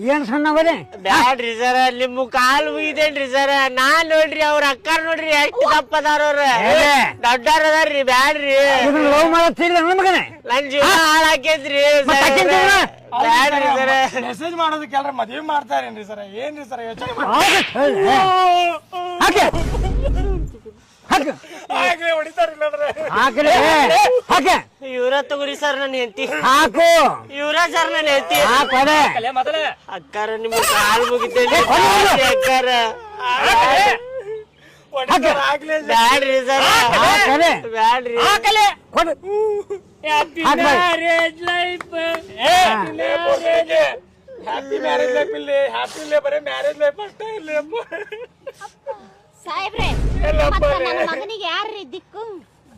ಏನ್ ಸಣ್ಣವರೇ ಬ್ಯಾಡ್ರಿ ಸರ ನಿಮ್ಮ ಕಾಲ್ ಮುಗಿದೇನ್ರಿ ಸರ ನಾನ್ ನೋಡ್ರಿ ಅವ್ರ ಅಕ್ಕಾರ್ ನೋಡ್ರಿ ಎಷ್ಟು ದಪ್ಪದಾರ ಅವ್ರ ದೊಡ್ಡಾರ ಅದಾರ್ರಿ ಬ್ಯಾಡ್ರಿ ಲವ್ ಮಾಡತ್ತಿಲ್ಲ ಮಗನೇ ನನ್ ಜೀವನ ಹಾಳಾಕೇತ್ರಿ ಬ್ಯಾಡ್ರಿ ಸರ ಮೆಸೇಜ್ ಮಾಡೋದಕ್ಕೆ ಎಲ್ರ ಮದ್ವೆ ಮಾಡ್ತಾರೇನ್ರಿ ಸರ ಏನ್ರಿ ಸರ ಯೋಚನೆ ಇವ್ರ ತಗೋರಿ ಸರ್ ನನ್ನ ಹೆಂಡತಿ ಹಾಕು ಇವ್ರ ಸರ್ ನನ್ನ ಹೆಂಡತಿ ಅಕ್ಕಾರ ನಿಮ್ ಕಾಲ್ ಮುಗಿತೇನೆ ಅಕ್ಕಾರ ಬ್ಯಾಡ್ರಿ ಸರ್ ಬ್ಯಾಡ್ರಿ ಹ್ಯಾಪಿ ಮ್ಯಾರೇಜ್ ಲೈಫ್ ಇಲ್ಲಿ ಹ್ಯಾಪಿ ಇಲ್ಲೇ ಬರೀ ಮ್ಯಾರೇಜ್ ಲೈಫ್ ಅಷ್ಟೇ ಇಲ್ಲಿ ಸಾಹೇಬ್ರೆ ಮಗನಿಗೆ ಯಾರ್ರಿ ದಿಕ್ಕು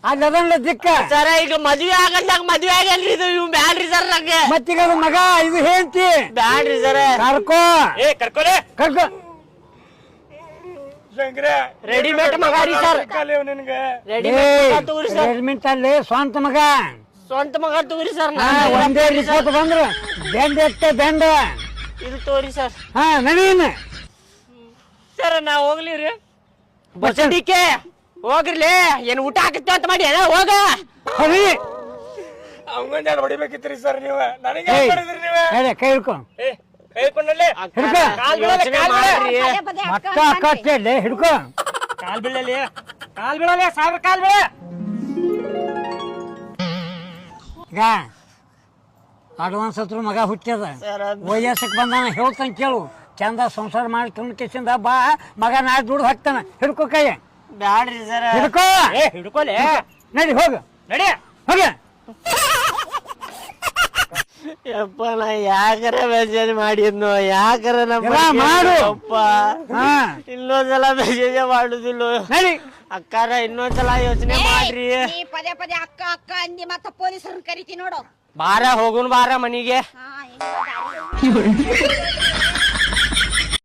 ಅದಲ್ಲ ದಿಕ್ಕ ಸರ ಈಗ ಮದ್ವೆ ಆಗಂದಾಗ ಮದ್ವೆ ಆಗಲ್ರಿ ಇದು ಇವ್ ಬ್ಯಾಡ್ರಿ ಸರ್ ನಂಗೆ ಮತ್ತೀಗ ಮಗ ಇದು ಹೇಳ್ತಿ ಬ್ಯಾಡ್ರಿ ಸರ ಕರ್ಕೋ ಕರ್ಕೋಲೆ ಕರ್ಕೋ ಶಂಕರೇ ರೆಡಿಮೇಡ್ ಮಗ ರೀ ಸರ್ ನಿನ್ಗೆ ರೆಡಿಮೇಡ್ ತಗೋರಿ ಸರ್ ರೆಡಿಮೇಡ್ ಅಲ್ಲಿ ಸ್ವಂತ ಮಗ ಸ್ವಂತ ಮಗ ತಗೋರಿ ಸರ್ ಒಂದೇ ರಿಪೋರ್ಟ್ ಬಂದ್ರು ಬೆಂಡ್ ಎತ್ತೆ ಬೆಂಡ ಇದು ತೋರಿ ಸರ್ ಹಾ ನವೀನ್ ಸರ್ ನಾ ಹೋಗ್ಲಿರಿ ಬಸಡಿಕೆ ಹೋಗ್ರಿಲಿ ಏನ್ ಊಟ ಹಾಕತ್ತೆ ಅಂತ ಮಾಡಿ ಹೋಗ ಸರಿ ಅವಂಗೊಂದ್ ಹೊಡಿಬೇಕಿತ್ರಿ ಸರ್ ನೀವು ನನಗೆ ಮಾಡಿದ್ರಿ ನೀವೇ ಕೈ ಹಿಡ್ಕೊ ಹೇಳ್ಕೊಂಡಲ್ಲೇ ಮಕ್ಕ ಅಕ್ಕ ಅಷ್ಟೇ ಹಿಡ್ಕೊ ಕಾಲ್ ಬೀಳಲಿ ಸಾವಿರ ಕಾಲ್ ಬೀಳ ಈಗ ಅಡ್ವಾನ್ಸ್ ಹತ್ರ ಮಗ ಹುಟ್ಟ್ಯದ ವಯಸ್ಸಕ್ಕೆ ಬಂದಾನ ಹೇಳ್ತಾನೆ ಕೇಳು ಚಂದ ಸಂಸಾರ ಮಾಡ್ಕೊಂಡು ಕೆಸಿಂದ ಬಾ ಮಗ ನಾಳೆ ದುಡ್ಡು ಹಾಕ್ತಾನ ಹಿಡ್ಕೊ ಕೈ ಬ್ಯಾಡ್ರಿ ಸರ್ ಹಿಡ್ಕೊ ಹಿಡ್ಕೊಲೆ ನಡಿ ಹೋಗ ನಡಿ ಹೋಗ ಯಪ್ಪ ನಾ ಯಾಕರ ಮೆಸೇಜ್ ಮಾಡಿದ್ನು ಯಾಕರ ಮಾಡು. ಅಪ್ಪ ಇನ್ನೊಂದ್ಸಲ ಮೆಸೇಜ್ ಮಾಡುದಿಲ್ಲ ನಡಿ ಅಕ್ಕಾರ ಇನ್ನೊಂದ್ಸಲ ಯೋಚನೆ ಮಾಡ್ರಿ ನೀ ಪದೇ ಪದೇ ಅಕ್ಕ ಅಕ್ಕ ಅಂದಿ ಮತ್ತ ಪೊಲೀಸರನ್ನ ಕರಿತಿ ನೋಡು ಬಾರ ಹೋಗುನ್ ಬಾರ ಮನಿಗೆ ಹಾ